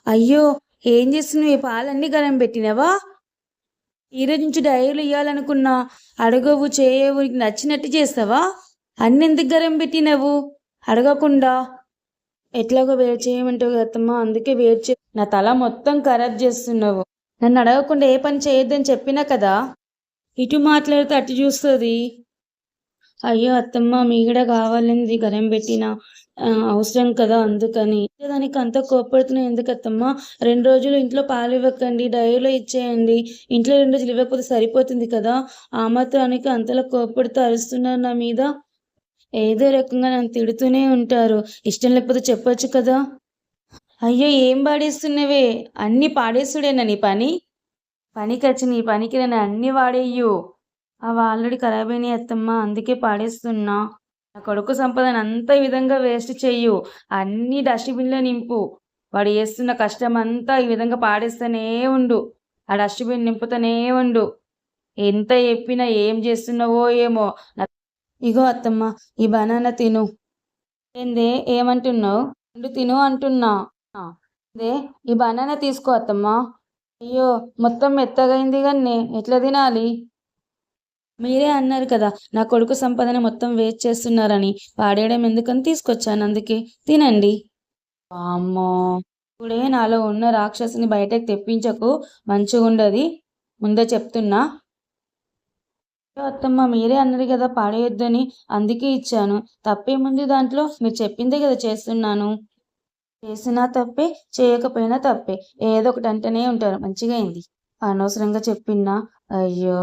అయ్యో! ఏం చేస్తున్నావు? ఈ పాలన్నీ గరం పెట్టినవా? ఈరోజు నుంచి డైరీలు ఇయ్యాలనుకున్నా. అడగవు, చేయవు, నీకు నచ్చినట్టు చేస్తావా? అన్నెందుకు గరం పెట్టినవు అడగకుండా? ఎట్లాగో వేడి చేయమంటావు కదా అత్తమ్మ, అందుకే వేడి చే నా తల మొత్తం ఖరాబ్ చేస్తున్నావు. నన్ను అడగకుండా ఏ పని చేయొద్దని చెప్పినా కదా. ఇటు మాట్లాడితే అటు చూస్తుంది. అయ్యో అత్తమ్మ, మీగడ కావాలని గరం పెట్టిన అవసరం కదా, అందుకని. దానికి అంత కోప్పడుతున్నావు ఎందుకు అత్తమ్మ? 2 రోజులు ఇంట్లో పాలు ఇవ్వకండి, డైరీలో ఇచ్చేయండి. ఇంట్లో 2 రోజులు ఇవ్వకపోతే సరిపోతుంది కదా. ఆ మాత్రానికి అంతలా కోప్పడుతూ అరుస్తున్నారు నా మీద. ఏదో రకంగా నన్ను తిడుతూనే ఉంటారు. ఇష్టం లేకపోతే చెప్పొచ్చు కదా. అయ్యో, ఏం పాడేస్తున్నవే? అన్ని పాడేసుడేనా నీ పని? పనికొచ్చి నీ పనికి నన్ను అన్ని వాడేయ్యు. అవి ఆల్రెడీ ఖరాబ్ అయినాయి అత్తమ్మ, అందుకే పాడేస్తున్నా. నా కొడుకు సంపదను అంతా ఈ విధంగా వేస్ట్ చెయ్యు. అన్ని డస్ట్బిన్లో నింపు. వాడు చేస్తున్న కష్టం అంతా ఈ విధంగా పాడేస్తూనే ఉండు. ఆ డస్ట్బిన్ నింపుతూనే ఉండు. ఎంత చెప్పినా ఏం చేస్తున్నావో ఏమో. ఇగో అత్తమ్మ, ఈ బనానా తిను. ఏందే ఏమంటున్నావు? రెండు తిను అంటున్నా. అదే, ఈ బనానా తీసుకో అత్తమ్మ. అయ్యో, మొత్తం మెత్తగైంది కానీ ఎట్లా తినాలి? మీరే అన్నారు కదా నా కొడుకు సంపాదన మొత్తం వేస్ట్ చేస్తున్నారని. పాడేయడం ఎందుకని తీసుకొచ్చాను, అందుకే తినండి. అమ్మో, ఇప్పుడే నాలో ఉన్న రాక్షసుని బయటకు తెప్పించకు, మంచిగుండది, ముందే చెప్తున్నా. అత్తమ్మ, మీరే అన్నారు కదా పాడేయొద్దని, అందుకే ఇచ్చాను. తప్పేముంది దాంట్లో? మీరు చెప్పిందే కదా చేస్తున్నాను. చేసినా తప్పే, చేయకపోయినా తప్పే. ఏదో ఒకటి అంటనే ఉంటారు. మంచిగా అయింది, అనవసరంగా చెప్పినా. అయ్యో.